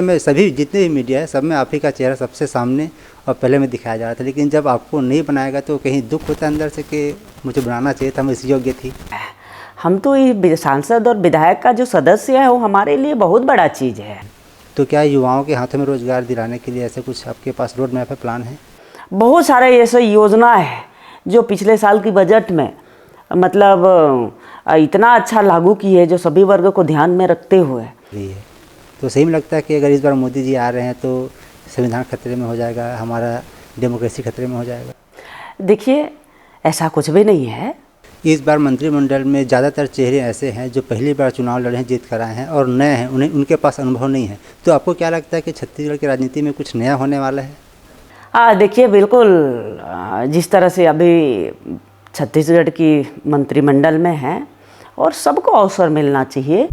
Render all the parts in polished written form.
में सभी जितने भी मीडिया है सब में आप ही का चेहरा सबसे सामने और पहले में दिखाया जा रहा था, लेकिन जब आपको नहीं बनाएगा तो कहीं दुख होता है अंदर से कि मुझे बनाना चाहिए था, मैं इस योग्य थी। हम तो ये सांसद और विधायक का जो सदस्य है वो हमारे लिए बहुत बड़ा चीज़ है। तो क्या युवाओं के हाथों में रोजगार दिलाने के लिए ऐसे कुछ आपके पास रोड मैप है, प्लान है? बहुत सारे ऐसे योजना है जो पिछले साल की बजट में मतलब इतना अच्छा लागू की है, जो सभी वर्ग को ध्यान में रखते हुए है। तो सही में लगता है कि अगर इस बार मोदी जी आ रहे हैं तो संविधान खतरे में हो जाएगा, हमारा डेमोक्रेसी खतरे में हो जाएगा? देखिए, ऐसा कुछ भी नहीं है। इस बार मंत्रिमंडल में ज़्यादातर चेहरे ऐसे हैं जो पहली बार चुनाव लड़े हैं, जीत कर आए हैं और नए हैं, उनके पास अनुभव नहीं है। तो आपको क्या लगता है कि छत्तीसगढ़ की राजनीति में कुछ नया होने वाला है? देखिए, बिल्कुल जिस तरह से अभी छत्तीसगढ़ की मंत्रिमंडल में है और सबको अवसर मिलना चाहिए।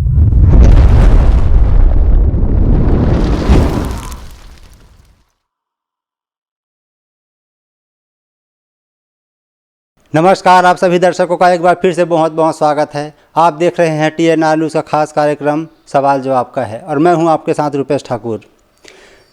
नमस्कार, आप सभी दर्शकों का एक बार फिर से बहुत बहुत स्वागत है। आप देख रहे हैं TNR न्यूज़ का खास कार्यक्रम सवाल जवाब का है और मैं हूं आपके साथ रुपेश ठाकुर।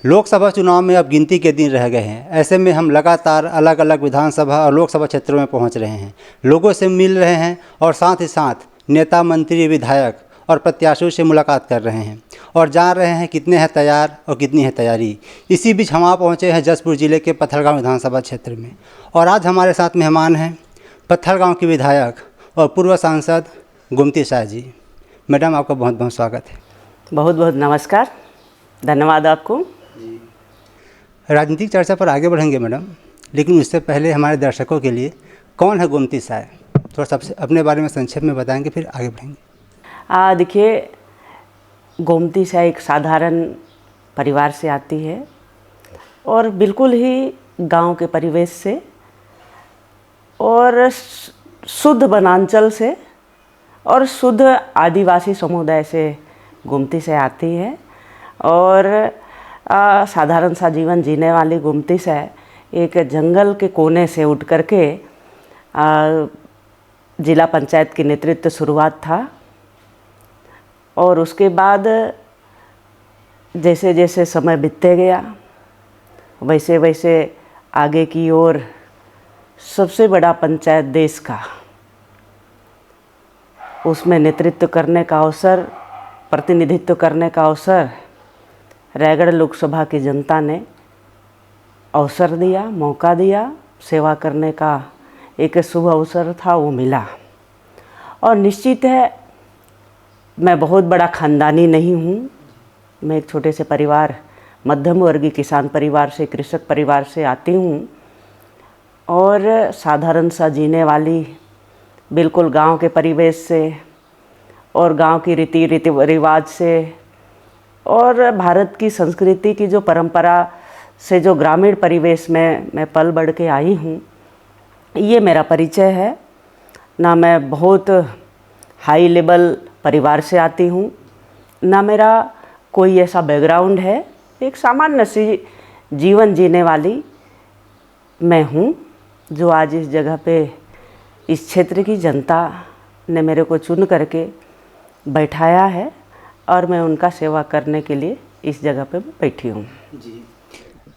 लोकसभा चुनाव में अब गिनती के दिन रह गए हैं। ऐसे में हम लगातार अलग अलग विधानसभा और लोकसभा क्षेत्रों में पहुंच रहे हैं, लोगों से मिल रहे हैं और साथ ही साथ नेता, मंत्री, विधायक और प्रत्याशियों से मुलाकात कर रहे हैं और जान रहे हैं कितने हैं तैयार और कितनी है तैयारी। इसी बीच हम पहुँचे हैं जसपुर जिले के पत्थलगाँव विधानसभा क्षेत्र में और आज हमारे साथ मेहमान हैं पत्थलगाँव की विधायक और पूर्व सांसद गोमती शाह जी। मैडम, आपका बहुत बहुत स्वागत है। बहुत बहुत नमस्कार, धन्यवाद आपको। राजनीतिक चर्चा पर आगे बढ़ेंगे मैडम, लेकिन उससे पहले हमारे दर्शकों के लिए कौन है गोमती शाह, थोड़ा सबसे अपने बारे में संक्षेप में बताएंगे, फिर आगे बढ़ेंगे। देखिए, गोमती शाह एक साधारण परिवार से आती है और बिल्कुल ही गांव के परिवेश से और शुद्ध वनांचल से और शुद्ध आदिवासी समुदाय से गोमती शाह आती है और साधारण सा जीवन जीने वाली गोमती शाह एक जंगल के कोने से उठ करके जिला पंचायत की नेतृत्व शुरुआत था और उसके बाद जैसे जैसे समय बीतते गया वैसे वैसे आगे की ओर सबसे बड़ा पंचायत देश का उसमें नेतृत्व करने का अवसर, प्रतिनिधित्व करने का अवसर रायगढ़ लोकसभा की जनता ने अवसर दिया, मौका दिया। सेवा करने का एक शुभ अवसर था, वो मिला। और निश्चित है, मैं बहुत बड़ा खानदानी नहीं हूँ। मैं एक छोटे से परिवार, मध्यम वर्गीय किसान परिवार से, कृषक परिवार से आती हूँ और साधारण सा जीने वाली, बिल्कुल गांव के परिवेश से और गांव की रीति रिवाज से और भारत की संस्कृति की जो परंपरा से जो ग्रामीण परिवेश में मैं पल बढ़ के आई हूँ, ये मेरा परिचय है। ना मैं बहुत हाई लेवल परिवार से आती हूँ, ना मेरा कोई ऐसा बैकग्राउंड है। एक सामान्य सी जीवन जीने वाली मैं हूँ, जो आज इस जगह पे इस क्षेत्र की जनता ने मेरे को चुन करके बैठाया है और मैं उनका सेवा करने के लिए इस जगह पे बैठी हूँ। जी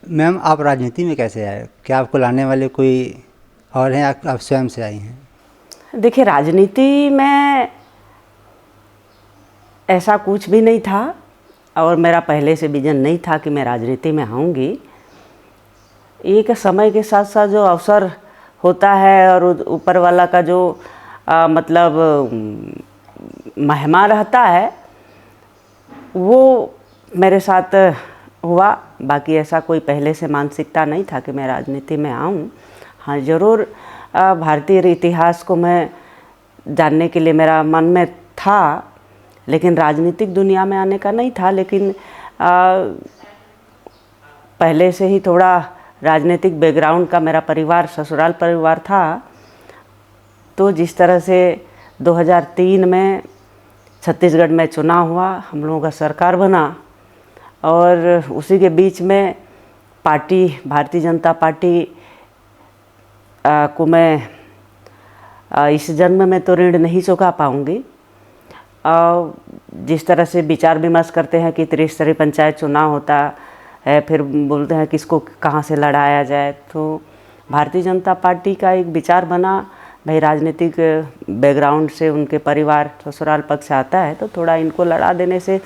मैम, आप राजनीति में कैसे आए? क्या आपको लाने वाले कोई और हैं, आप स्वयं से आई हैं? देखिए, राजनीति में ऐसा कुछ भी नहीं था और मेरा पहले से विजन नहीं था कि मैं राजनीति में आऊँगी। एक समय के साथ साथ जो अवसर होता है और ऊपर वाला का जो मतलब महिमा रहता है, वो मेरे साथ हुआ। बाकी ऐसा कोई पहले से मानसिकता नहीं था कि मैं राजनीति में आऊँ। हाँ, ज़रूर भारतीय इतिहास को मैं जानने के लिए मेरा मन में था, लेकिन राजनीतिक दुनिया में आने का नहीं था। लेकिन पहले से ही थोड़ा राजनीतिक बैकग्राउंड का मेरा परिवार, ससुराल परिवार था। तो जिस तरह से 2003 में छत्तीसगढ़ में चुनाव हुआ, हम लोगों का सरकार बना और उसी के बीच में पार्टी, भारतीय जनता पार्टी को मैं इस जन्म में तो ऋण नहीं चुका पाऊँगी। जिस तरह से विचार विमर्श करते हैं कि त्रिस्तरीय पंचायत चुनाव होता है, फिर बोलते हैं किसको कहाँ से लड़ाया जाए, तो भारतीय जनता पार्टी का एक विचार बना भाई राजनीतिक बैकग्राउंड से उनके परिवार ससुराल पक्ष आता है तो थोड़ा इनको लड़ा देने से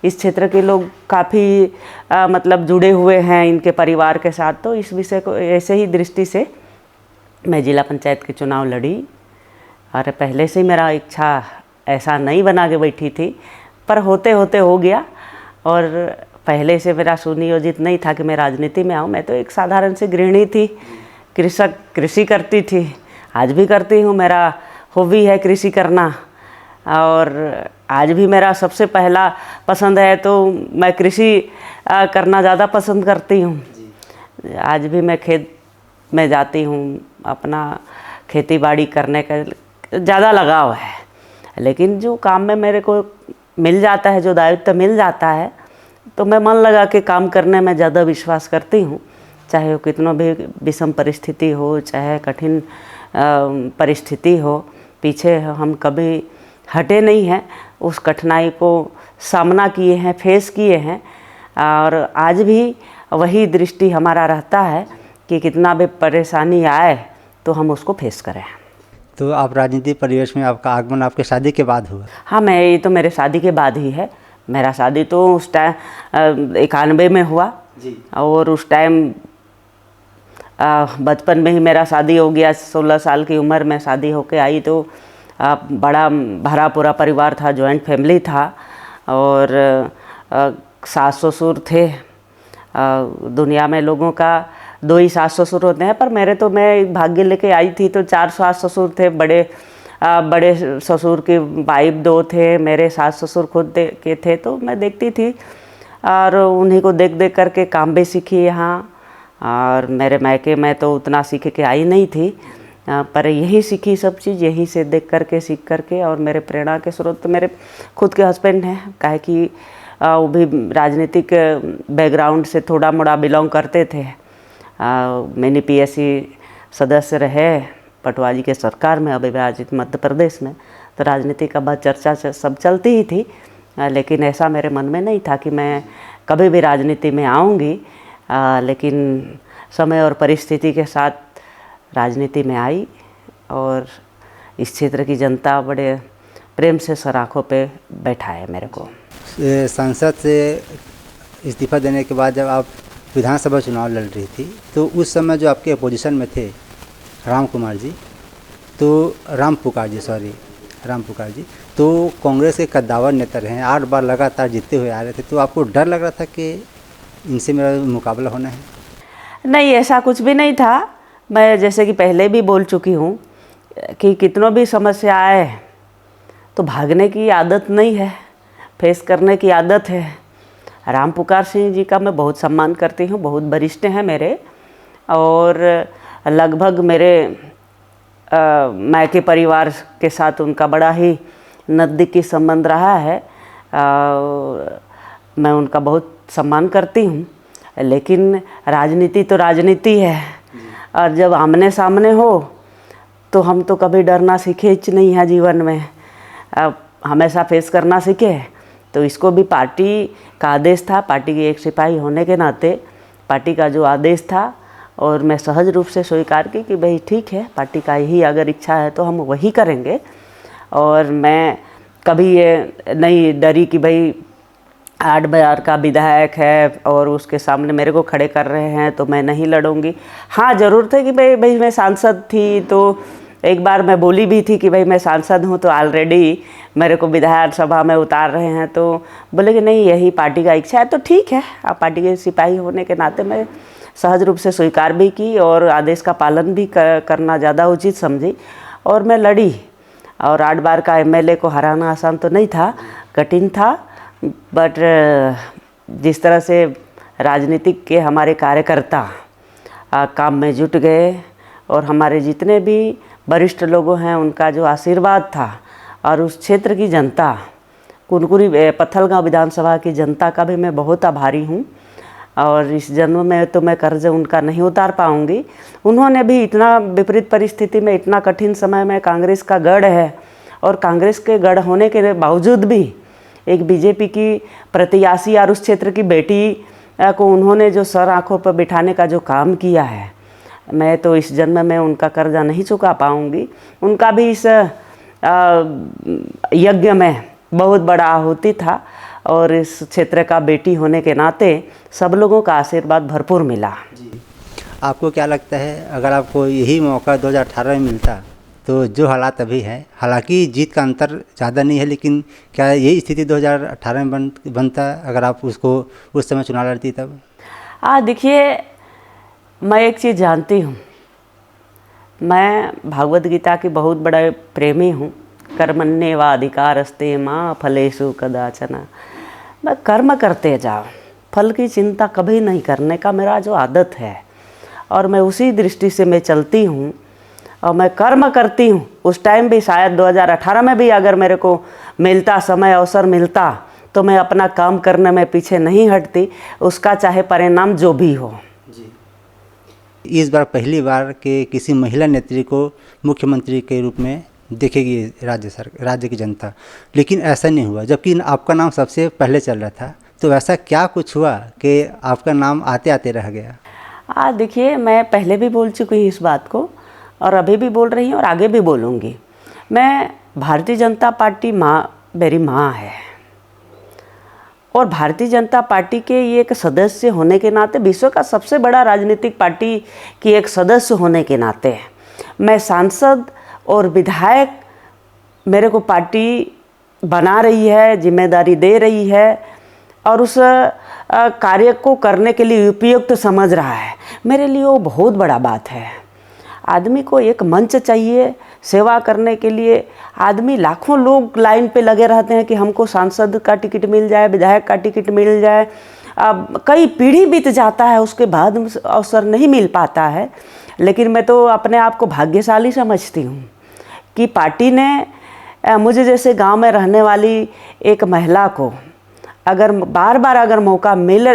इस क्षेत्र के लोग काफ़ी मतलब जुड़े हुए हैं इनके परिवार के साथ, तो इस विषय को ऐसे ही दृष्टि से मैं जिला पंचायत के चुनाव लड़ी। और पहले से ही मेरा इच्छा ऐसा नहीं बना के बैठी थी, पर होते होते हो गया। और पहले से मेरा सुनियोजित नहीं था कि मैं राजनीति में आऊँ। मैं तो एक साधारण सी गृहिणी थी, कृषि करती थी, आज भी करती हूँ। मेरा हॉबी है कृषि करना, और आज भी मेरा सबसे पहला पसंद है, तो मैं कृषि करना ज़्यादा पसंद करती हूँ। आज भी मैं खेत में जाती हूँ, अपना खेती बाड़ी करने का ज़्यादा लगाव है। लेकिन जो काम में मेरे को मिल जाता है, जो दायित्व मिल जाता है, तो मैं मन लगा के काम करने में ज़्यादा विश्वास करती हूँ। चाहे वो कितना भी विषम परिस्थिति हो, चाहे कठिन परिस्थिति हो, पीछे हम कभी हटे नहीं हैं। उस कठिनाई को सामना किए हैं, फेस किए हैं, और आज भी वही दृष्टि हमारा रहता है कि कितना भी परेशानी आए तो हम उसको फेस करें। तो आप राजनीतिक परिवेश में आपका आगमन आपके शादी के बाद हुआ? हाँ, ये तो मेरे शादी के बाद ही है। मेरा शादी तो उस टाइम 91 में हुआ जी। और उस टाइम बचपन में ही मेरा शादी हो गया। 16 साल की उम्र में शादी होके आई, तो बड़ा भरा पूरा परिवार था, जॉइंट फैमिली था, और सास ससुर थे। दुनिया में लोगों का 2 ही सास ससुर होते हैं, पर मैं भाग्य लेके आई थी तो 4 सास ससुर थे। बड़े ससुर की वाइफ 2 थे, मेरे सास ससुर खुद के थे, तो मैं देखती थी और उन्हीं को देख देख करके काम भी सीखी यहाँ। और मेरे मायके में तो उतना सीख के आई नहीं थी, पर यही सीखी सब चीज़, यहीं से देख करके सीख करके। और मेरे प्रेरणा के स्रोत तो मेरे खुद के हस्बैंड हैं, काहे कि वो भी राजनीतिक बैकग्राउंड से थोड़ा मोड़ा बिलोंग करते थे। मैंने PSC सदस्य रहे पटवा जी के सरकार में, अविभाजित मध्य प्रदेश में, तो राजनीति का बात चर्चा सब चलती ही थी। लेकिन ऐसा मेरे मन में नहीं था कि मैं कभी भी राजनीति में आऊँगी। लेकिन समय और परिस्थिति के साथ राजनीति में आई, और इस क्षेत्र की जनता बड़े प्रेम से सराखों पे बैठा है मेरे को। संसद से इस्तीफा देने के बाद जब आप विधानसभा चुनाव लड़ रही थी, तो उस समय जो आपके अपोजिशन में थे राम पुकार जी, तो कांग्रेस के कद्दावर नेता रहे हैं, 8 बार लगातार जीतते हुए आ रहे थे। तो आपको डर लग रहा था कि इनसे मेरा मुकाबला होना है? नहीं, ऐसा कुछ भी नहीं था। मैं जैसे कि पहले भी बोल चुकी हूँ कि कितनों भी समस्या आए तो भागने की आदत नहीं है, फेस करने की आदत है। राम पुकार सिंह जी का मैं बहुत सम्मान करती हूँ, बहुत वरिष्ठ हैं मेरे, और लगभग मेरे मायके परिवार के साथ उनका बड़ा ही नज़दीकी संबंध रहा है। मैं उनका बहुत सम्मान करती हूँ। लेकिन राजनीति तो राजनीति है, और जब आमने सामने हो तो हम तो कभी डरना सीखे ही नहीं है जीवन में, हमेशा फेस करना सीखे। तो इसको भी पार्टी का आदेश था, पार्टी के एक सिपाही होने के नाते पार्टी का जो आदेश था, और मैं सहज रूप से स्वीकार की कि भाई ठीक है, पार्टी का ही अगर इच्छा है तो हम वही करेंगे। और मैं कभी ये नहीं डरी कि भाई 8 बार का विधायक है और उसके सामने मेरे को खड़े कर रहे हैं तो मैं नहीं लड़ूंगी। हाँ, ज़रूर थे कि भाई मैं सांसद थी, तो एक बार मैं बोली भी थी कि भाई मैं सांसद हूँ, तो ऑलरेडी मेरे को विधानसभा में उतार रहे हैं। तो बोले कि नहीं, यही पार्टी का इच्छा है, तो ठीक है। आप पार्टी के सिपाही होने के नाते मैं सहज रूप से स्वीकार भी की, और आदेश का पालन भी करना ज़्यादा उचित समझी, और मैं लड़ी। और 8 बार का MLA को हराना आसान तो नहीं था, कठिन था। बट जिस तरह से राजनीतिक के हमारे कार्यकर्ता काम में जुट गए, और हमारे जितने भी वरिष्ठ लोगों हैं उनका जो आशीर्वाद था, और उस क्षेत्र की जनता, कुनकुरी पत्थलगांव विधानसभा की जनता का भी मैं बहुत आभारी हूँ। और इस जन्म में तो मैं कर्ज उनका नहीं उतार पाऊँगी। उन्होंने भी इतना विपरीत परिस्थिति में, इतना कठिन समय में, कांग्रेस का गढ़ है, और कांग्रेस के गढ़ होने के बावजूद भी एक बीजेपी की प्रत्याशी और उस क्षेत्र की बेटी को उन्होंने जो सर आँखों पर बिठाने का जो काम किया है, मैं तो इस जन्म में उनका कर्जा नहीं चुका पाऊंगी। उनका भी इस यज्ञ में बहुत बड़ा आहुति था और इस क्षेत्र का बेटी होने के नाते सब लोगों का आशीर्वाद भरपूर मिला। आपको क्या लगता है, अगर आपको यही मौका 2018 में मिलता तो जो हालात अभी हैं, हालांकि जीत का अंतर ज़्यादा नहीं है, लेकिन क्या यही स्थिति 2018 में बनता अगर आप उसको उस समय चुनाव लड़ती तब? देखिए, मैं एक चीज़ जानती हूँ, मैं भागवत गीता की बहुत बड़ा प्रेमी हूँ। कर्मण्येवाधिकारस्ते मां फलेषु कदाचन। मैं कर्म करते जाओ, फल की चिंता कभी नहीं करने का मेरा जो आदत है, और मैं उसी दृष्टि से मैं चलती हूँ और मैं कर्म करती हूँ। उस टाइम भी शायद 2018 में भी अगर मेरे को मिलता समय अवसर मिलता तो मैं अपना काम करने में पीछे नहीं हटती, उसका चाहे परिणाम जो भी हो। इस बार पहली बार के किसी महिला नेत्री को मुख्यमंत्री के रूप में देखेगी राज्य की जनता, लेकिन ऐसा नहीं हुआ, जबकि आपका नाम सबसे पहले चल रहा था। तो ऐसा क्या कुछ हुआ कि आपका नाम आते आते रह गया? देखिए, मैं पहले भी बोल चुकी हूँ इस बात को और अभी भी बोल रही हूँ और आगे भी बोलूँगी। मैं भारतीय जनता पार्टी मेरी माँ है और भारतीय जनता पार्टी के ये एक सदस्य होने के नाते, विश्व का सबसे बड़ा राजनीतिक पार्टी की एक सदस्य होने के नाते मैं सांसद और विधायक, मेरे को पार्टी बना रही है, जिम्मेदारी दे रही है और उस कार्य को करने के लिए उपयुक्त समझ रहा है, मेरे लिए वो बहुत बड़ा बात है। आदमी को एक मंच चाहिए सेवा करने के लिए। आदमी, लाखों लोग लाइन पे लगे रहते हैं कि हमको सांसद का टिकट मिल जाए, विधायक का टिकट मिल जाए। अब कई पीढ़ी बीत जाता है, उसके बाद अवसर नहीं मिल पाता है। लेकिन मैं तो अपने आप को भाग्यशाली समझती हूँ कि पार्टी ने मुझे जैसे गांव में रहने वाली एक महिला को अगर बार बार अगर मौका मिल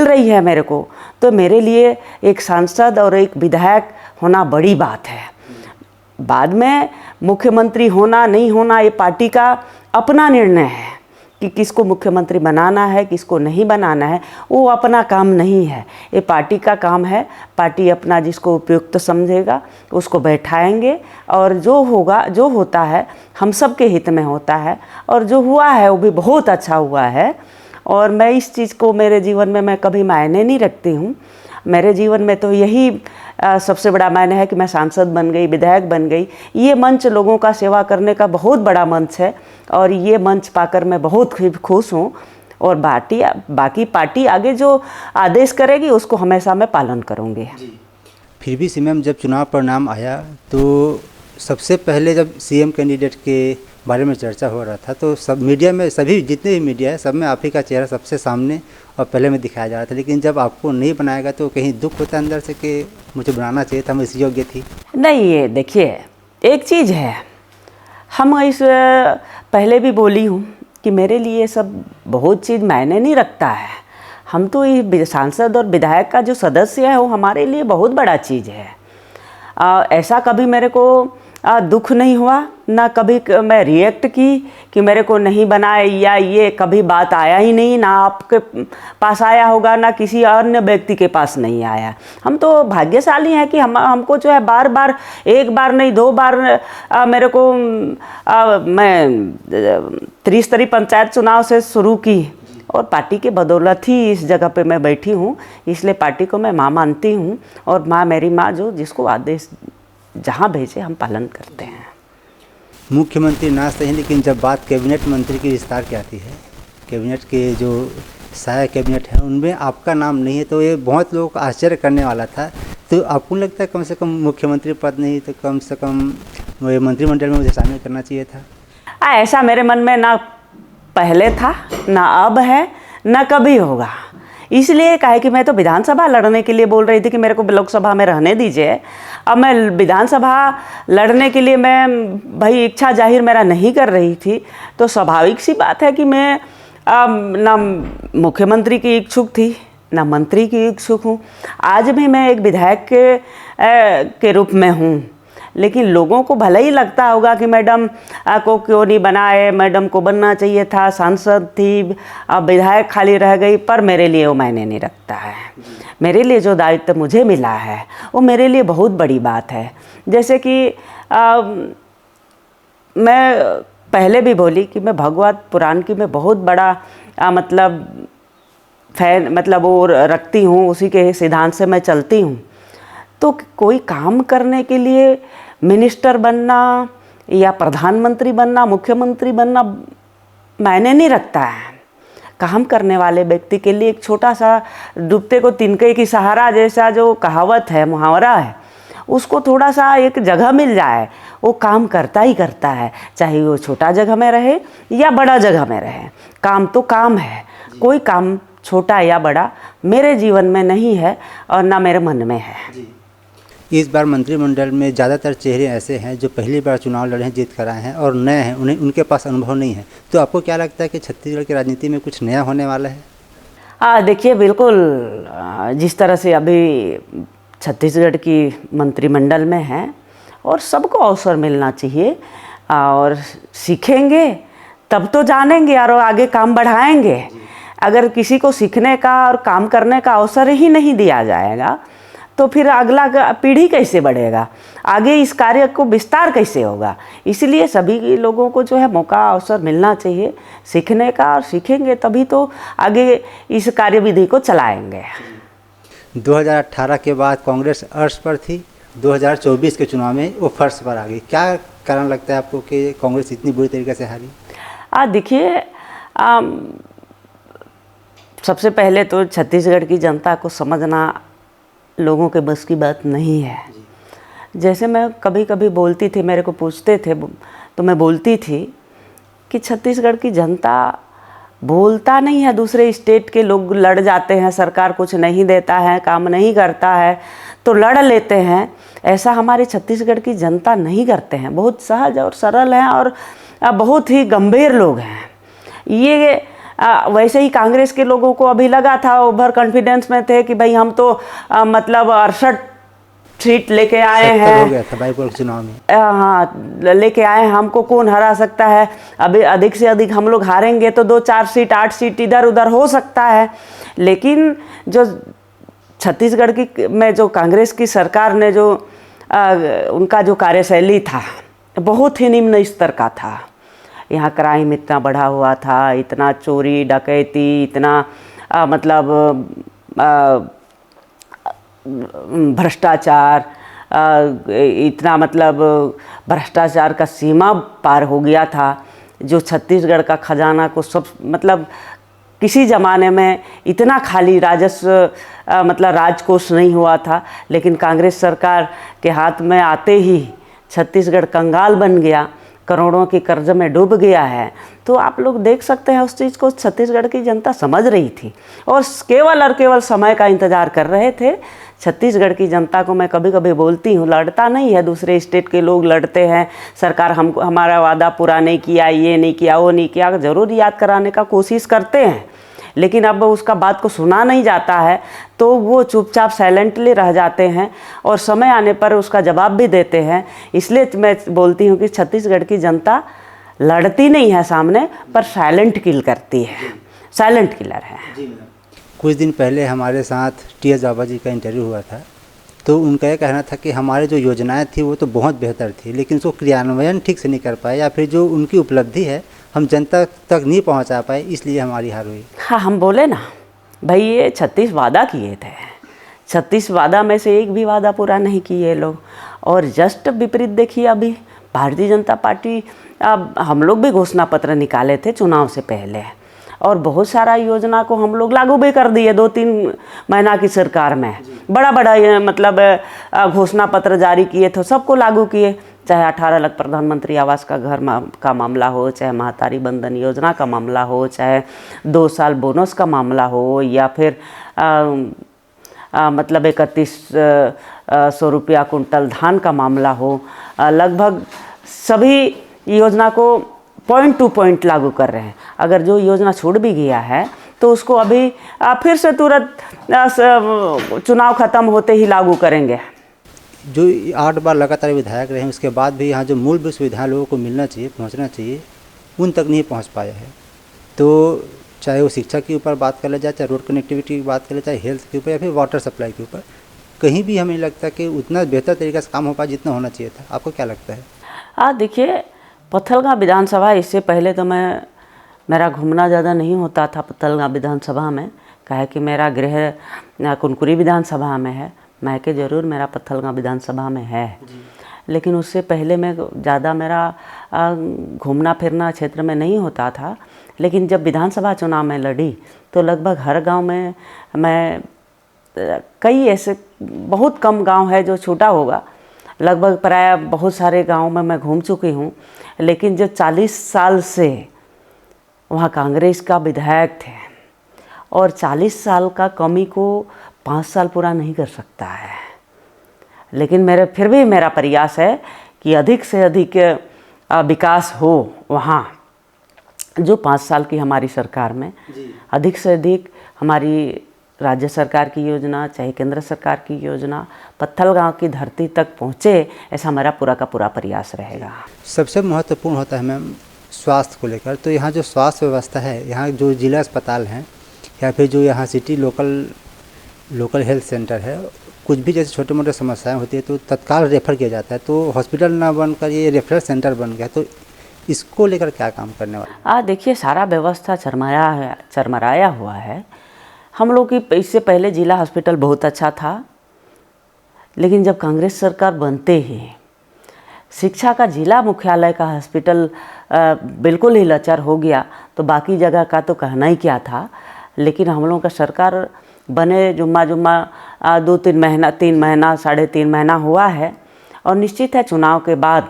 रही है मेरे को, तो मेरे लिए एक सांसद और एक विधायक होना बड़ी बात है। बाद में मुख्यमंत्री होना नहीं होना ये पार्टी का अपना निर्णय है कि किसको मुख्यमंत्री बनाना है, किसको नहीं बनाना है, वो अपना काम नहीं है, ये पार्टी का काम है। पार्टी अपना जिसको उपयुक्त समझेगा उसको बैठाएंगे और जो होगा, जो होता है हम सब के हित में होता है और जो हुआ है वो भी बहुत अच्छा हुआ है। और मैं इस चीज़ को मेरे जीवन में मैं कभी मायने नहीं रखती हूँ। मेरे जीवन में तो यही सबसे बड़ा मायने है कि मैं सांसद बन गई, विधायक बन गई। ये मंच लोगों का सेवा करने का बहुत बड़ा मंच है और ये मंच पाकर मैं बहुत खुश हूँ। और बाकी पार्टी आगे जो आदेश करेगी उसको हमेशा मैं पालन करूँगी। फिर भी सीएम जब चुनाव परिणाम आया तो सबसे पहले जब सीएम कैंडिडेट के बारे में चर्चा हो रहा था तो सब मीडिया में, सभी जितने भी मीडिया है, सब में आप ही का चेहरा सबसे सामने और पहले में दिखाया जा रहा था। लेकिन जब आपको नहीं बनाएगा तो कहीं दुख होता अंदर से कि मुझे बनाना चाहिए था, मैं इस योग्य थी? नहीं, ये देखिए, एक चीज़ है, हम इस पहले भी बोली हूँ कि मेरे लिए सब बहुत चीज़ मायने नहीं रखता है। हम तो ये सांसद और विधायक का जो सदस्य है वो हमारे लिए बहुत बड़ा चीज़ है। ऐसा कभी मेरे को दुख नहीं हुआ, ना कभी मैं रिएक्ट की कि मेरे को नहीं बनाए, या ये कभी बात आया ही नहीं, ना आपके पास आया होगा, ना किसी अन्य व्यक्ति के पास नहीं आया। हम तो भाग्यशाली हैं कि हमको जो है बार बार, एक बार नहीं 2 बार मेरे को मैं त्रिस्तरीय पंचायत चुनाव से शुरू की और पार्टी के बदौलत ही इस जगह पे मैं बैठी हूँ। इसलिए पार्टी को मैं माँ मानती हूँ और माँ मेरी माँ, जो जिसको आदेश जहाँ भेजे हम पालन करते हैं। मुख्यमंत्री ना सही, लेकिन जब बात कैबिनेट मंत्री की विस्तार की आती है, कैबिनेट के जो सहायक कैबिनेट हैं उनमें आपका नाम नहीं है, तो ये बहुत लोगों को आश्चर्य करने वाला था। तो आपको लगता है कम से कम मुख्यमंत्री पद नहीं तो कम से कम मंत्रिमंडल में मुझे शामिल करना चाहिए था? ऐसा मेरे मन में ना पहले था, ना अब है, ना कभी होगा। इसलिए कहे कि मैं तो विधानसभा लड़ने के लिए बोल रही थी कि मेरे को लोकसभा में रहने दीजिए। अब मैं विधानसभा लड़ने के लिए मैं भाई इच्छा जाहिर मेरा नहीं कर रही थी, तो स्वाभाविक सी बात है कि मैं ना मुख्यमंत्री की इच्छुक थी, ना मंत्री की इच्छुक हूँ। आज भी मैं एक विधायक के रूप में हूँ, लेकिन लोगों को भले ही लगता होगा कि मैडम को क्यों नहीं बनाए, मैडम को बनना चाहिए था, सांसद थी, अब विधायक खाली रह गई, पर मेरे लिए वो मायने नहीं रखता है। मेरे लिए जो दायित्व मुझे मिला है वो मेरे लिए बहुत बड़ी बात है। जैसे कि मैं पहले भी बोली कि मैं भगवत पुराण की मैं बहुत बड़ा मतलब फैन मतलब वो रखती हूँ, उसी के सिद्धांत से मैं चलती हूँ। तो कोई काम करने के लिए मिनिस्टर बनना या प्रधानमंत्री बनना, मुख्यमंत्री बनना मायने नहीं रखता है। काम करने वाले व्यक्ति के लिए एक छोटा सा डूबते को तिनके की सहारा जैसा जो कहावत है, मुहावरा है, उसको थोड़ा सा एक जगह मिल जाए, वो काम करता ही करता है, चाहे वो छोटा जगह में रहे या बड़ा जगह में रहे। काम तो काम है, कोई काम छोटा या बड़ा मेरे जीवन में नहीं है और ना मेरे मन में है। इस बार मंत्रिमंडल में ज़्यादातर चेहरे ऐसे हैं जो पहली बार चुनाव लड़े हैं, जीत कर आए हैं और नए हैं, उनके पास अनुभव नहीं है। तो आपको क्या लगता है कि छत्तीसगढ़ की राजनीति में कुछ नया होने वाला है? देखिए, बिल्कुल जिस तरह से अभी छत्तीसगढ़ की मंत्रिमंडल में है और सबको अवसर मिलना चाहिए और सीखेंगे तब तो जानेंगे और आगे काम बढ़ाएंगे। अगर किसी को सीखने का और काम करने का अवसर ही नहीं दिया जाएगा तो फिर अगला पीढ़ी कैसे बढ़ेगा, आगे इस कार्य को विस्तार कैसे होगा। इसलिए सभी लोगों को जो है मौका अवसर मिलना चाहिए सीखने का, और सीखेंगे तभी तो आगे इस कार्यविधि को चलाएंगे। 2018 के बाद कांग्रेस अर्श पर थी, 2024 के चुनाव में वो फर्श पर आ गई। क्या कारण लगता है आपको कि कांग्रेस इतनी बुरी तरीके से हारी? देखिए, सबसे पहले तो छत्तीसगढ़ की जनता को समझना लोगों के बस की बात नहीं है। जैसे मैं कभी कभी बोलती थी, मेरे को पूछते थे तो मैं बोलती थी कि छत्तीसगढ़ की जनता बोलता नहीं है, दूसरे स्टेट के लोग लड़ जाते हैं, सरकार कुछ नहीं देता है, काम नहीं करता है तो लड़ लेते हैं। ऐसा हमारे छत्तीसगढ़ की जनता नहीं करते हैं, बहुत सहज और सरल हैं और बहुत ही गंभीर लोग हैं। ये वैसे ही कांग्रेस के लोगों को अभी लगा था, ओवर कॉन्फिडेंस में थे कि भाई हम तो मतलब 68 सीट लेके आए हैं, हो गया था बाईपोल चुनाव में। हाँ, लेके आए हैं, हमको कौन हरा सकता है। अभी अधिक से अधिक हम लोग हारेंगे तो 2-4 सीट 8 सीट इधर उधर हो सकता है। लेकिन जो छत्तीसगढ़ की में जो कांग्रेस की सरकार ने जो उनका जो कार्यशैली था बहुत ही निम्न स्तर का था। यहाँ क्राइम इतना बढ़ा हुआ था, इतना चोरी डकैती, इतना मतलब भ्रष्टाचार, इतना मतलब भ्रष्टाचार का सीमा पार हो गया था, जो छत्तीसगढ़ का खजाना को सब मतलब किसी ज़माने में इतना खाली राजस्व मतलब राजकोष नहीं हुआ था। लेकिन कांग्रेस सरकार के हाथ में आते ही छत्तीसगढ़ कंगाल बन गया, करोड़ों के कर्ज में डूब गया है। तो आप लोग देख सकते हैं उस चीज़ को छत्तीसगढ़ की जनता समझ रही थी और केवल समय का इंतज़ार कर रहे थे। छत्तीसगढ़ की जनता को मैं कभी कभी बोलती हूँ, लड़ता नहीं है, दूसरे स्टेट के लोग लड़ते हैं, सरकार हमको हमारा वादा पूरा नहीं किया, ये नहीं किया, वो नहीं किया, ज़रूर याद कराने का कोशिश करते हैं, लेकिन अब उसका बात को सुना नहीं जाता है तो वो चुपचाप साइलेंटली रह जाते हैं और समय आने पर उसका जवाब भी देते हैं। इसलिए मैं बोलती हूँ कि छत्तीसगढ़ की जनता लड़ती नहीं है सामने, पर साइलेंट किल करती है, साइलेंट किलर है। कुछ दिन पहले हमारे साथ टी.एस. बाबा जी का इंटरव्यू हुआ था, तो उनका यह कहना था कि हमारे जो योजनाएं थी वो तो बहुत बेहतर थी, लेकिन उसको क्रियान्वयन ठीक से नहीं कर पाए, या फिर जो उनकी उपलब्धि है हम जनता तक नहीं पहुंचा पाए, इसलिए हमारी हार हुई। हाँ, हम बोले ना भाई, ये 36 वादा किए थे, 36 वादा में से एक भी वादा पूरा नहीं किए लोग। और जस्ट विपरीत देखिए, अभी भारतीय जनता पार्टी, अब हम लोग भी घोषणा पत्र निकाले थे चुनाव से पहले और बहुत सारा योजना को हम लोग लागू भी कर दिए 2-3 महीना की सरकार में। बड़ा ये मतलब घोषणा पत्र जारी किए थे, सबको लागू किए, चाहे 18 लाख प्रधानमंत्री आवास का घर का मामला हो, चाहे महतारी बंधन योजना का मामला हो, चाहे 2 साल बोनस का मामला हो, या फिर मतलब 3100 रुपया कुंटल धान का मामला हो। लगभग सभी योजना को पॉइंट टू पॉइंट लागू कर रहे हैं। अगर जो योजना छूट भी गया है तो उसको अभी फिर से तुरंत चुनाव ख़त्म होते ही लागू करेंगे। जो 8 बार लगातार विधायक रहे हैं, उसके बाद भी यहाँ जो मूलभूत सुविधाएं लोगों को मिलना चाहिए, पहुँचना चाहिए, उन तक नहीं पहुँच पाया है। तो चाहे वो शिक्षा के ऊपर बात कर ले जाए, चाहे रोड कनेक्टिविटी की बात कर ले, चाहे हेल्थ के ऊपर या फिर वाटर सप्लाई के ऊपर, कहीं भी हमें लगता कि उतना बेहतर तरीके से काम हो पाए जितना होना चाहिए था। आपको क्या लगता है? देखिए, पत्थलगांव विधानसभा, इससे पहले तो मेरा घूमना ज़्यादा नहीं होता था पत्थलगांव विधानसभा में, काहे कि मेरा गृह कुनकुरी विधानसभा में है। मैके जरूर मेरा पत्थलगांव विधानसभा में है, लेकिन उससे पहले मैं ज़्यादा मेरा घूमना फिरना क्षेत्र में नहीं होता था। लेकिन जब विधानसभा चुनाव में लड़ी तो लगभग हर गांव में मैं, कई ऐसे बहुत कम गांव है जो छूटा होगा, लगभग प्राय बहुत सारे गांव में मैं घूम चुकी हूं। लेकिन जो 40 साल से वहाँ कांग्रेस का विधायक थे, और 40 साल का कमी को 5 साल पूरा नहीं कर सकता है। लेकिन फिर भी मेरा प्रयास है कि अधिक से अधिक विकास हो वहाँ, जो 5 साल की हमारी सरकार में अधिक से अधिक हमारी राज्य सरकार की योजना, चाहे केंद्र सरकार की योजना पत्थलगांव की धरती तक पहुँचे, ऐसा मेरा पूरा का पूरा प्रयास रहेगा। सबसे महत्वपूर्ण होता है मैम स्वास्थ्य को लेकर। तो यहाँ जो स्वास्थ्य व्यवस्था है, यहाँ जो जिला अस्पताल हैं या फिर जो यहाँ सिटी लोकल हेल्थ सेंटर है, कुछ भी जैसे छोटे मोटे समस्याएं होती है तो तत्काल रेफ़र किया जाता है। तो हॉस्पिटल ना बनकर ये रेफरल सेंटर बन गया, तो इसको लेकर क्या काम करने वाला? देखिए, सारा व्यवस्था चरमराया हुआ है। हम लोग की इससे पहले जिला हॉस्पिटल बहुत अच्छा था, लेकिन जब कांग्रेस सरकार बनते ही शिक्षा का जिला मुख्यालय का हॉस्पिटल बिल्कुल ही लचर हो गया, तो बाकी जगह का तो कहना ही क्या था। लेकिन हम लोगों का सरकार बने जुम्मा 2-3 महीना, 3 महीना, 3.5 महीना हुआ है, और निश्चित है चुनाव के बाद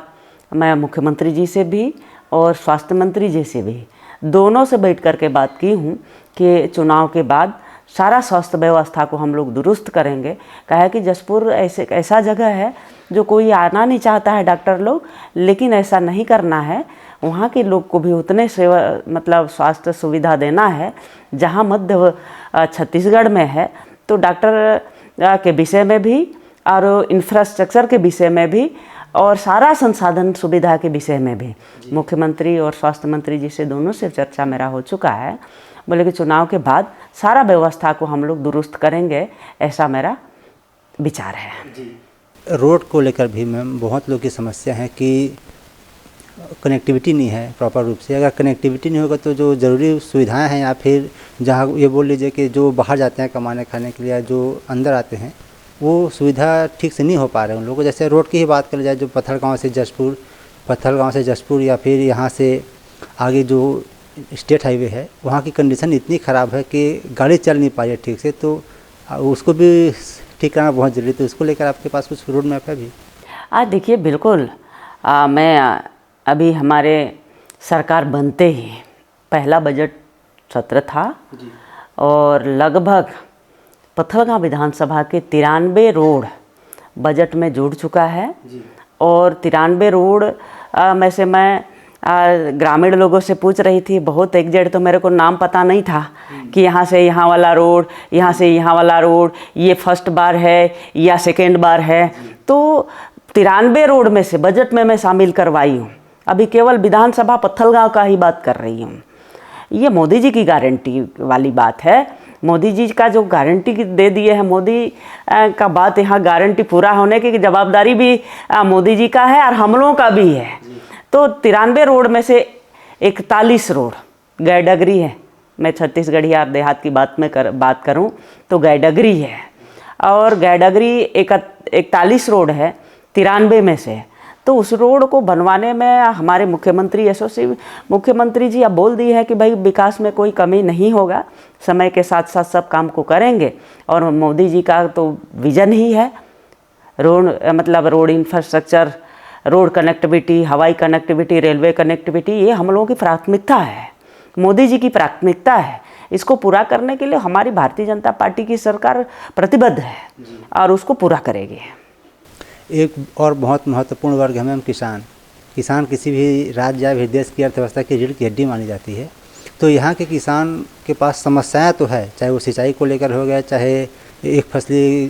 मैं मुख्यमंत्री जी से भी और स्वास्थ्य मंत्री जी से भी दोनों से बैठ कर के बात की हूँ कि चुनाव के बाद सारा स्वास्थ्य व्यवस्था को हम लोग दुरुस्त करेंगे। कहा कि जसपुर ऐसा जगह है जो कोई आना नहीं चाहता है डॉक्टर लोग, लेकिन ऐसा नहीं करना है। वहाँ के लोग को भी उतने सेवा मतलब स्वास्थ्य सुविधा देना है जहाँ मध्य छत्तीसगढ़ में है। तो डॉक्टर के विषय में भी और इंफ्रास्ट्रक्चर के विषय में भी और सारा संसाधन सुविधा के विषय में भी मुख्यमंत्री और स्वास्थ्य मंत्री जी से दोनों से चर्चा मेरा हो चुका है। बोले कि चुनाव के बाद सारा व्यवस्था को हम लोग दुरुस्त करेंगे, ऐसा मेरा विचार है। रोड को लेकर भी मैम बहुत लोग की समस्या है कि कनेक्टिविटी नहीं है प्रॉपर रूप से। अगर कनेक्टिविटी नहीं होगा तो जो ज़रूरी सुविधाएं हैं या फिर जहाँ ये बोल लीजिए कि जो बाहर जाते हैं कमाने खाने के लिए, जो अंदर आते हैं, वो सुविधा ठीक से नहीं हो पा रहे उन लोगों को। जैसे रोड की ही बात कर जाए, जो पत्थलगांव से जसपुर या फिर यहाँ से आगे जो स्टेट हाईवे है, वहाँ की कंडीशन इतनी ख़राब है कि गाड़ी चल नहीं पाई है ठीक से। तो उसको भी ठीक करना बहुत ज़रूरी है। तो उसको लेकर आपके पास कुछ रोड मैप है भी? देखिए, बिल्कुल मैं अभी हमारे सरकार बनते ही पहला बजट सत्र था और लगभग पत्थलगांव विधानसभा के 93 रोड बजट में जुड़ चुका है। और 93 रोड में से मैं ग्रामीण लोगों से पूछ रही थी, बहुत एग्जैक्ट तो मेरे को नाम पता नहीं था कि यहाँ से यहाँ वाला रोड, यहाँ से यहाँ वाला रोड ये फर्स्ट बार है या सेकेंड बार है। तो 93 रोड में से बजट में मैं शामिल करवाई हूँ। अभी केवल विधानसभा पत्थलगांव का ही बात कर रही हूँ। ये मोदी जी की गारंटी वाली बात है। मोदी जी का जो गारंटी दे दिए है, मोदी का बात यहाँ गारंटी पूरा होने की जवाबदारी भी मोदी जी का है और हम लोगों का भी है। तो 93 रोड में से 41 रोड गैडगरी है। मैं छत्तीसगढ़िया देहात की बात करूं तो गैडगरी है, और गैडगरी 41 रोड है 93 में से। तो उस रोड को बनवाने में हमारे मुख्यमंत्री जी अब बोल दिए हैं कि भाई विकास में कोई कमी नहीं होगा, समय के साथ साथ सब काम को करेंगे। और मोदी जी का तो विजन ही है रोड इंफ्रास्ट्रक्चर, रोड कनेक्टिविटी, हवाई कनेक्टिविटी, रेलवे कनेक्टिविटी, ये हम लोगों की प्राथमिकता है, मोदी जी की प्राथमिकता है। इसको पूरा करने के लिए हमारी भारतीय जनता पार्टी की सरकार प्रतिबद्ध है और उसको पूरा करेगी। एक और बहुत महत्वपूर्ण वर्ग है मैम किसान। किसान किसी भी राज्य या फिर देश की अर्थव्यवस्था की रीढ़ की हड्डी मानी जाती है। तो यहाँ के किसान के पास समस्याएं तो है, चाहे वो सिंचाई को लेकर हो गया, चाहे एक फसली,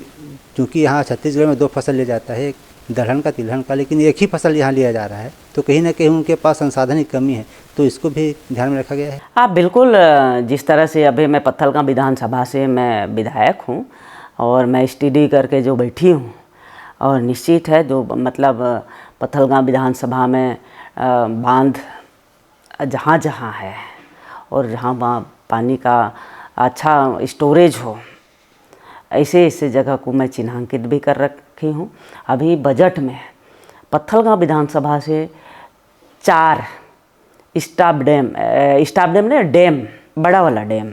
क्योंकि यहाँ छत्तीसगढ़ में 2 फसल लिया जाता है, एक दलहन का तिलहन का, लेकिन एक ही फसल यहाँ लिया जा रहा है, तो कहीं ना कहीं उनके पास संसाधन की कमी है, तो इसको भी ध्यान में रखा गया है। हाँ बिल्कुल, जिस तरह से अभी मैं पत्थलगांव विधानसभा से मैं विधायक हूँ और मैं स्टडी करके जो बैठी हूँ, और निश्चित है जो मतलब पत्थलगांव विधानसभा में बांध जहाँ जहाँ है और जहाँ वहाँ पानी का अच्छा स्टोरेज हो, ऐसे ऐसे जगह को मैं चिन्हांकित भी कर रखी हूँ। अभी बजट में पत्थलगांव विधानसभा से 4 स्टाफ डैम ने डैम, बड़ा वाला डैम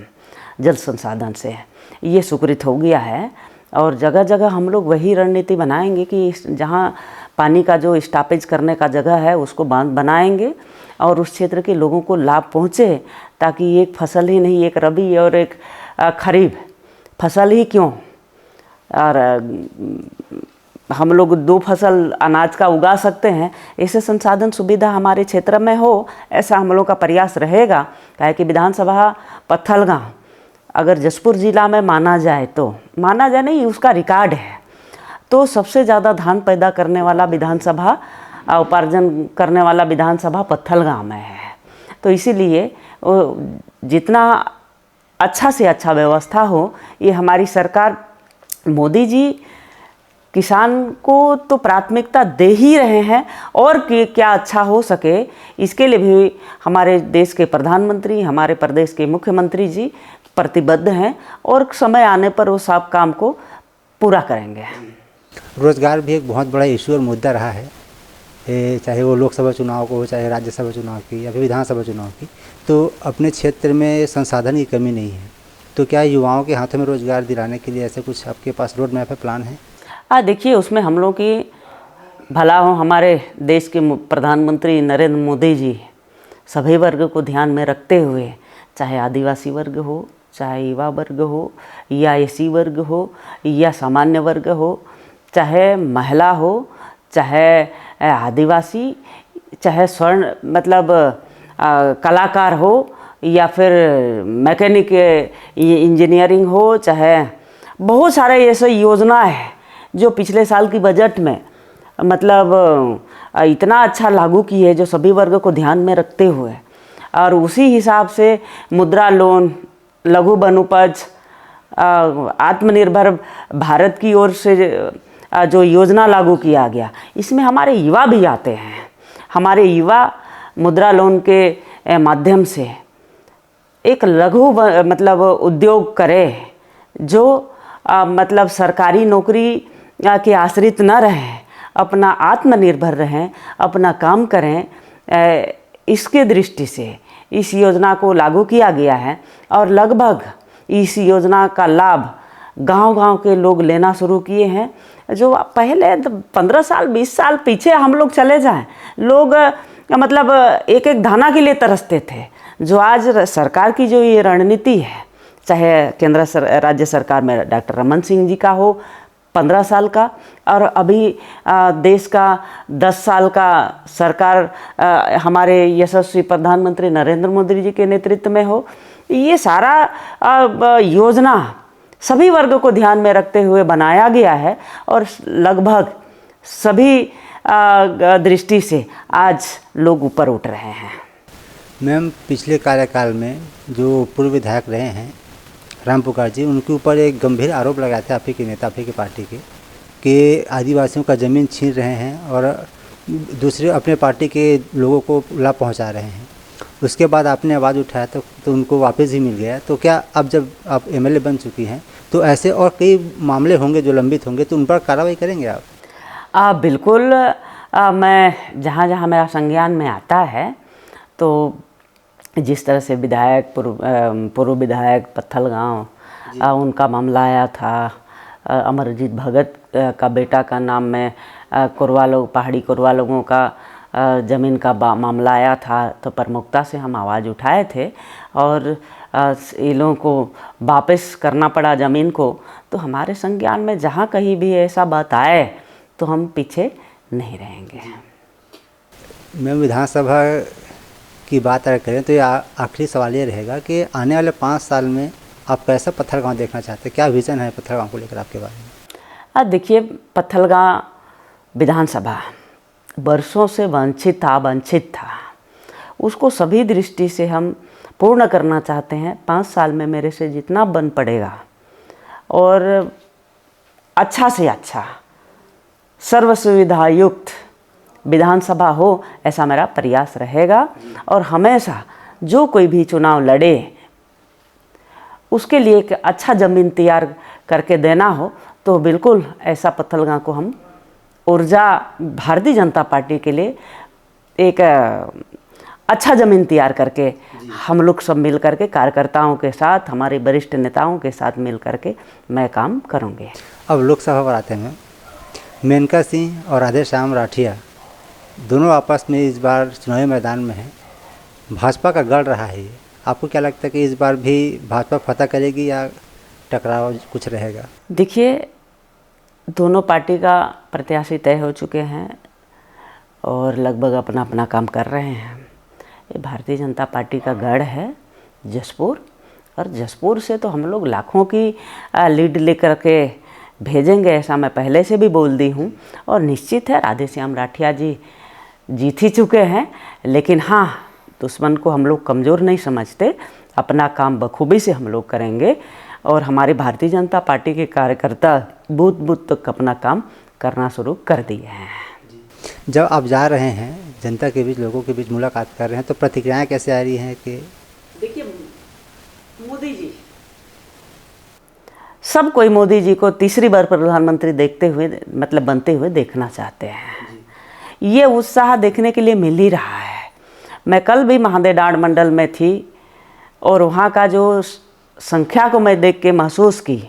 जल संसाधन से ये स्वीकृत हो गया है, और जगह जगह हम लोग वही रणनीति बनाएंगे कि जहाँ पानी का जो स्टॉपेज करने का जगह है उसको बांध बनाएंगे और उस क्षेत्र के लोगों को लाभ पहुँचे, ताकि एक फसल ही नहीं, एक रबी और एक खरीफ फसल ही क्यों, और हम लोग 2 फसल अनाज का उगा सकते हैं। ऐसे संसाधन सुविधा हमारे क्षेत्र में हो, ऐसा हम लोग का प्रयास रहेगा। काहे कि विधानसभा पत्थलगांव अगर जसपुर जिला में माना जाए नहीं, उसका रिकॉर्ड है, तो सबसे ज़्यादा धान पैदा करने वाला विधानसभा, उपार्जन करने वाला विधानसभा पत्थलगांव में है। तो इसीलिए जितना अच्छा से अच्छा व्यवस्था हो, ये हमारी सरकार मोदी जी किसान को तो प्राथमिकता दे ही रहे हैं, और क्या अच्छा हो सके इसके लिए भी हमारे देश के प्रधानमंत्री, हमारे प्रदेश के मुख्यमंत्री जी प्रतिबद्ध हैं, और समय आने पर वो सब काम को पूरा करेंगे। रोजगार भी एक बहुत बड़ा इशू और मुद्दा रहा है, चाहे वो लोकसभा चुनाव को हो, चाहे राज्यसभा चुनाव की या फिर विधानसभा चुनाव की। तो अपने क्षेत्र में संसाधन की कमी नहीं है, तो क्या युवाओं के हाथों में रोजगार दिलाने के लिए ऐसे कुछ आपके पास रोड मैप है, प्लान है? देखिए, उसमें हम लोग की भला हो, हमारे देश के प्रधानमंत्री नरेंद्र मोदी जी सभी वर्ग को ध्यान में रखते हुए, चाहे आदिवासी वर्ग हो, चाहे युवा वर्ग हो, या एसी वर्ग हो, या सामान्य वर्ग हो, चाहे महिला हो, चाहे आदिवासी, चाहे स्वर्ण मतलब कलाकार हो, या फिर मैकेनिक इंजीनियरिंग हो, चाहे बहुत सारे ऐसे योजना है जो पिछले साल की बजट में मतलब इतना अच्छा लागू की है, जो सभी वर्ग को ध्यान में रखते हुए, और उसी हिसाब से मुद्रा लोन, लघु वनोपज, आत्मनिर्भर भारत की ओर से जो योजना लागू किया गया, इसमें हमारे युवा भी आते हैं। हमारे युवा मुद्रा लोन के माध्यम से एक लघु मतलब उद्योग करे, जो मतलब सरकारी नौकरी के आश्रित न रहें, अपना आत्मनिर्भर रहें, अपना काम करें। इसके दृष्टि से इस योजना को लागू किया गया है, और लगभग इस योजना का लाभ गांव-गांव के लोग लेना शुरू किए हैं। जो पहले 15 साल 20 साल पीछे हम लोग चले जाएं, लोग मतलब एक एक दाना के लिए तरसते थे। जो आज सरकार की जो ये रणनीति है, चाहे केंद्र राज्य सरकार में डॉक्टर रमन सिंह जी का हो 15 साल का, और अभी देश का 10 साल का सरकार हमारे यशस्वी प्रधानमंत्री नरेंद्र मोदी जी के नेतृत्व में हो, ये सारा योजना सभी वर्ग को ध्यान में रखते हुए बनाया गया है, और लगभग सभी दृष्टि से आज लोग ऊपर उठ रहे हैं। मैम, पिछले कार्यकाल में जो पूर्व विधायक रहे हैं राम पुकार जी, उनके ऊपर एक गंभीर आरोप लगाए थे आप ही के नेता, आप ही की पार्टी के, कि आदिवासियों का ज़मीन छीन रहे हैं और दूसरे अपने पार्टी के लोगों को लाभ पहुंचा रहे हैं। उसके बाद आपने आवाज़ उठाया तो उनको वापस ही मिल गया। तो क्या अब जब आप एमएलए बन चुकी हैं, तो ऐसे और कई मामले होंगे जो लंबित होंगे, तो उन पर कार्रवाई करेंगे आप? बिल्कुल, मैं जहाँ जहाँ मेरा संज्ञान में आता है, तो जिस तरह से विधायक पूर्व विधायक पत्थलगांव उनका मामला आया था, अमरजीत भगत का बेटा का नाम में कोरवा लोग, पहाड़ी कोरवा लोगों का ज़मीन का मामला आया था, तो प्रमुखता से हम आवाज़ उठाए थे, और इन लोगों को वापस करना पड़ा ज़मीन को। तो हमारे संज्ञान में जहाँ कहीं भी ऐसा बात आए तो हम पीछे नहीं रहेंगे। मैं विधानसभा की बात अगर करें तो ये आखिरी सवाल ये रहेगा कि आने वाले 5 साल में आप कैसा पत्थलगांव देखना चाहते हैं, क्या विज़न है पत्थलगांव को लेकर आपके बारे में? देखिए, पत्थलगांव विधानसभा वर्षों से वंचित था। उसको सभी दृष्टि से हम पूर्ण करना चाहते हैं। 5 साल में मेरे से जितना बन पड़ेगा और अच्छा से अच्छा सर्व सुविधा युक्त विधानसभा हो, ऐसा मेरा प्रयास रहेगा। और हमेशा जो कोई भी चुनाव लड़े उसके लिए एक अच्छा ज़मीन तैयार करके देना हो, तो बिल्कुल ऐसा पत्थलगांव को हम ऊर्जा भारतीय जनता पार्टी के लिए एक अच्छा ज़मीन तैयार करके हम लोग सब मिल करके कार्यकर्ताओं के साथ, हमारे वरिष्ठ नेताओं के साथ मिल करके मैं काम करूँगी। अब लोकसभा पर आते हैं। मेनका सिंह और राधेश्याम राठिया दोनों आपस में इस बार चुनावी मैदान में हैं। भाजपा का गढ़ रहा है ये। आपको क्या लगता है कि इस बार भी भाजपा फतह करेगी या टकराव कुछ रहेगा? देखिए, दोनों पार्टी का प्रत्याशी तय हो चुके हैं और लगभग अपना अपना काम कर रहे हैं। ये भारतीय जनता पार्टी का गढ़ है जसपुर, और जसपुर से तो हम लोग लाखों की लीड लेकर के भेजेंगे, ऐसा मैं पहले से भी बोल दी हूँ। और निश्चित है राधेश्याम राठिया जी जीत ही चुके हैं, लेकिन हाँ, दुश्मन को हम लोग कमज़ोर नहीं समझते। अपना काम बखूबी से हम लोग करेंगे और हमारी भारतीय जनता पार्टी के कार्यकर्ता बूथ बूथ तक अपना काम करना शुरू कर दिए हैं। जब आप जा रहे हैं जनता के बीच, लोगों के बीच मुलाकात कर रहे हैं, तो प्रतिक्रियाएं कैसे आ रही हैं कि देखिए, मोदी जी, सब कोई मोदी जी को तीसरी बार प्रधानमंत्री देखते हुए, मतलब बनते हुए देखना चाहते हैं। ये उत्साह देखने के लिए मिल ही रहा है। मैं कल भी महादेडाड़ मंडल में थी और वहाँ का जो संख्या को मैं देख के महसूस की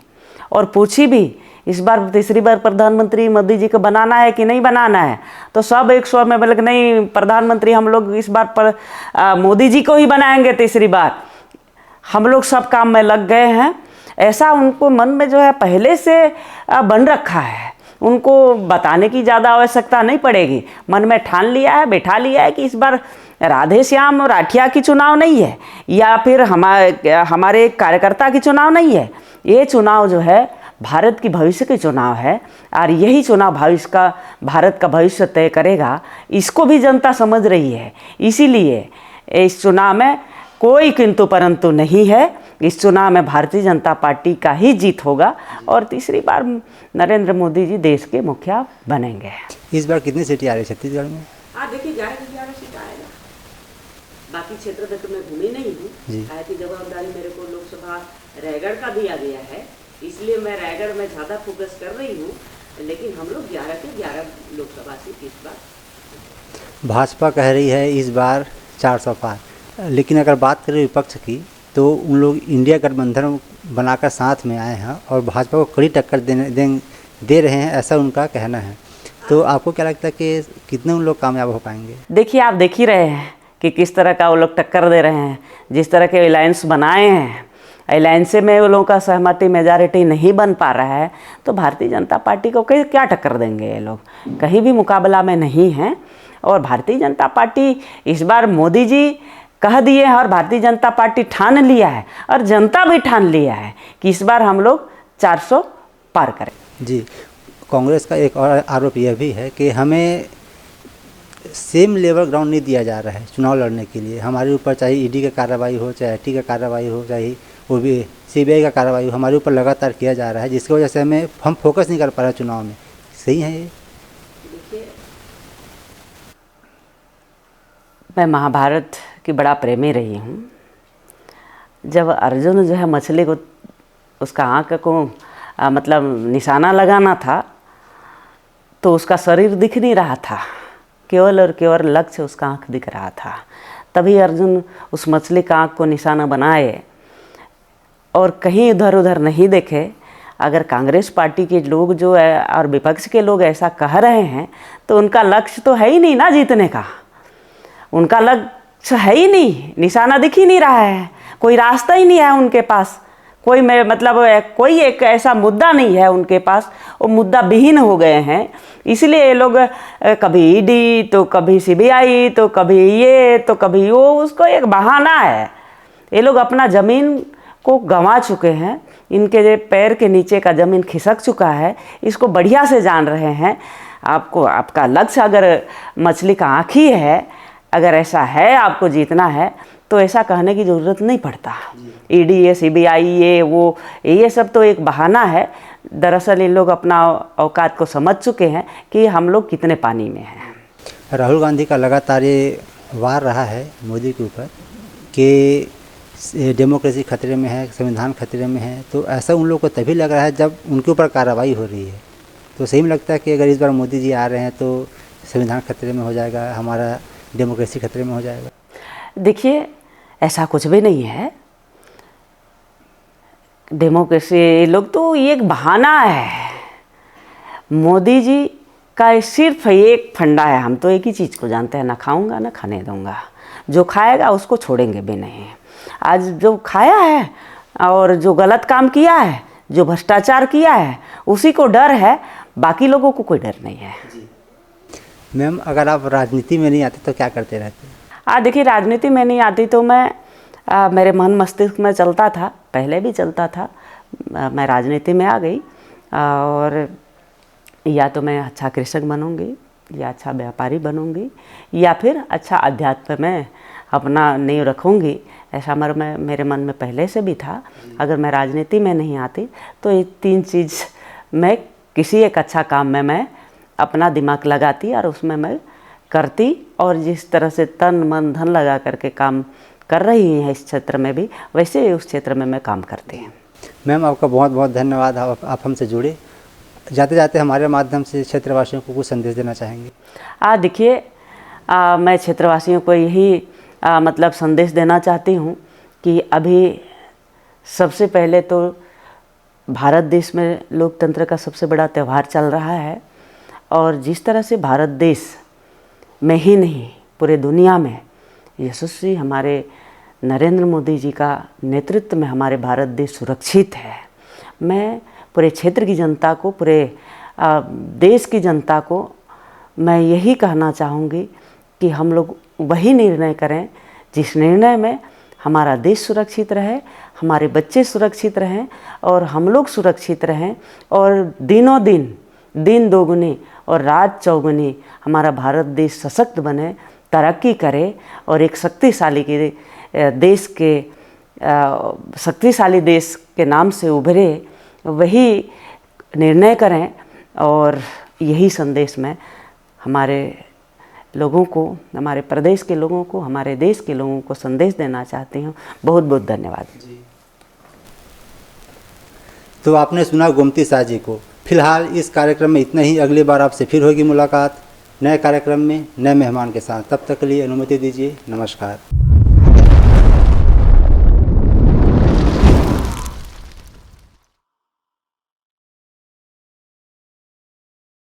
और पूछी भी, इस बार तीसरी बार प्रधानमंत्री मोदी जी को बनाना है कि नहीं बनाना है, तो सब एक स्वर में बोले कि नहीं, प्रधानमंत्री हम लोग इस बार पर मोदी जी को ही बनाएंगे तीसरी बार। हम लोग सब काम में लग गए हैं। ऐसा उनको मन में जो है पहले से बन रखा है, उनको बताने की ज़्यादा आवश्यकता नहीं पड़ेगी। मन में ठान लिया है, बैठा लिया है कि इस बार राधेश्याम राठिया की चुनाव नहीं है या फिर हमारे कार्यकर्ता की चुनाव नहीं है। ये चुनाव जो है भारत की भविष्य की चुनाव है और यही चुनाव भारत का भविष्य तय करेगा। इसको भी जनता समझ रही है। इसीलिए इस चुनाव में कोई किंतु परंतु नहीं है। इस चुनाव में भारतीय जनता पार्टी का ही जीत होगा और तीसरी बार नरेंद्र मोदी जी देश के मुखिया बनेंगे। इस बार कितनी सीटें आ रही है छत्तीसगढ़ में? देखिए, 11 सीट आएगा। बाकी क्षेत्र में तो मैं घूमी नहीं हूँ, की जवाबदारी मेरे को लोकसभा रायगढ़ का दिया गया है, इसलिए मैं रायगढ़ में ज़्यादा फोकस कर रही हूँ। लेकिन हम लोग 11 के 11 लोकसभा सीट इस बार। भाजपा कह रही है इस बार 400 पार, लेकिन अगर बात करें विपक्ष की तो उन लोग इंडिया गठबंधन बनाकर साथ में आए हैं और भाजपा को कड़ी टक्कर दे रहे हैं, ऐसा उनका कहना है। तो आपको क्या लगता है कि कितने उन लोग कामयाब हो पाएंगे? देखिए, आप देख ही रहे हैं कि किस तरह का वो लोग टक्कर दे रहे हैं। जिस तरह के अलायंस बनाए हैं, अलायंस में वो लोगों का सहमति मेजॉरिटी नहीं बन पा रहा है, तो भारतीय जनता पार्टी को क्या टक्कर देंगे? ये लोग कहीं भी मुकाबला में नहीं हैं। और भारतीय जनता पार्टी इस बार मोदी जी कह दिए हैं और भारतीय जनता पार्टी ठान लिया है और जनता भी ठान लिया है कि इस बार हम लोग 400 पार करें। जी, कांग्रेस का एक और आरोप यह भी है कि हमें सेम लेवल ग्राउंड नहीं दिया जा रहा है चुनाव लड़ने के लिए। हमारे ऊपर चाहे ईडी का कार्रवाई हो, चाहे IT का कार्रवाई हो, चाहे वो भी CBI का कार्रवाई हो, हमारे ऊपर लगातार किया जा रहा है, जिसकी वजह से हम फोकस नहीं कर पा रहे चुनाव में। सही है ये? देखिए, मैं महाभारत की बड़ा प्रेमी रही हूँ। जब अर्जुन जो है मछली को उसका आँख को मतलब निशाना लगाना था, तो उसका शरीर दिख नहीं रहा था, केवल और केवल लक्ष्य उसका आँख दिख रहा था। तभी अर्जुन उस मछली का आँख को निशाना बनाए और कहीं इधर उधर नहीं देखे। अगर कांग्रेस पार्टी के लोग जो है और विपक्ष के लोग ऐसा कह रहे हैं, तो उनका लक्ष्य तो है ही नहीं ना जीतने का। उनका लक्ष्य है ही नहीं, निशाना दिख ही नहीं रहा है, कोई रास्ता ही नहीं है उनके पास। कोई एक ऐसा मुद्दा नहीं है उनके पास, वो मुद्दा विहीन हो गए हैं। इसलिए ये लोग कभी ईडी तो कभी CBI तो कभी ये तो कभी वो, उसको एक बहाना है। ये लोग अपना ज़मीन को गंवा चुके हैं, इनके जो पैर के नीचे का ज़मीन खिसक चुका है, इसको बढ़िया से जान रहे हैं। आपको आपका लक्ष्य अगर मछली का आँख ही है, अगर ऐसा है आपको जीतना है, तो ऐसा कहने की ज़रूरत नहीं पड़ता। ईडी, सीबीआई, ये सब तो एक बहाना है। दरअसल इन लोग अपना औकात को समझ चुके हैं कि हम लोग कितने पानी में हैं। राहुल गांधी का लगातार ये वार रहा है मोदी के ऊपर कि डेमोक्रेसी खतरे में है, संविधान खतरे में है, तो ऐसा उन लोगों को तभी लग रहा है जब उनके ऊपर कार्रवाई हो रही है। तो सही में लगता है कि अगर इस बार मोदी जी आ रहे हैं तो संविधान खतरे में हो जाएगा, हमारा डेमोक्रेसी खतरे में हो जाएगा। देखिए, ऐसा कुछ भी नहीं है। डेमोक्रेसी लोग तो ये एक बहाना है। मोदी जी का सिर्फ एक फंडा है, हम तो एक ही चीज़ को जानते हैं, ना खाऊंगा ना खाने दूंगा। जो खाएगा उसको छोड़ेंगे भी नहीं। आज जो खाया है और जो गलत काम किया है, जो भ्रष्टाचार किया है, उसी को डर है, बाकी लोगों को कोई डर नहीं है। मैम, अगर आप राजनीति में नहीं आते तो क्या करते रहते? देखिए, राजनीति में नहीं आती तो मैं मेरे मन मस्तिष्क में चलता था, पहले भी चलता था। मैं राजनीति में आ गई और या तो मैं अच्छा कृषक बनूंगी, या अच्छा व्यापारी बनूंगी, या फिर अच्छा अध्यात्म में अपना नींव रखूंगी। ऐसा मेरे मन में पहले से भी था। अगर मैं राजनीति में नहीं आती तो ये 3 चीज़ मैं किसी एक अच्छा काम में मैं अपना दिमाग लगाती और उसमें मैं करती। और जिस तरह से तन मन धन लगा करके काम कर रही हैं इस क्षेत्र में भी, वैसे ही उस क्षेत्र में मैं काम करती हूँ। मैम, आपका बहुत बहुत धन्यवाद, आप हमसे जुड़े। जाते जाते हमारे माध्यम से क्षेत्रवासियों को कुछ संदेश देना चाहेंगे? देखिए, मैं क्षेत्रवासियों को यही मतलब संदेश देना चाहती हूँ कि अभी सबसे पहले तो भारत देश में लोकतंत्र का सबसे बड़ा त्यौहार चल रहा है। और जिस तरह से भारत देश में ही नहीं, पूरे दुनिया में यशस्वी हमारे नरेंद्र मोदी जी का नेतृत्व में हमारे भारत देश सुरक्षित है। मैं पूरे क्षेत्र की जनता को, पूरे देश की जनता को मैं यही कहना चाहूँगी कि हम लोग वही निर्णय करें जिस निर्णय में हमारा देश सुरक्षित रहे, हमारे बच्चे सुरक्षित रहें और हम लोग सुरक्षित रहें, और दिनों दिन दोगुनी और रात चौगुनी हमारा भारत देश सशक्त बने, तरक्की करे और एक शक्तिशाली देश के नाम से उभरे, वही निर्णय करें। और यही संदेश मैं हमारे लोगों को, हमारे प्रदेश के लोगों को, हमारे देश के लोगों को संदेश देना चाहती हूँ। बहुत बहुत धन्यवाद। तो आपने सुना गोमती शाह जी को। फिलहाल इस कार्यक्रम में इतना ही। अगली बार आपसे फिर होगी मुलाकात नए कार्यक्रम में नए मेहमान के साथ। तब तक के लिए अनुमति दीजिए। नमस्कार।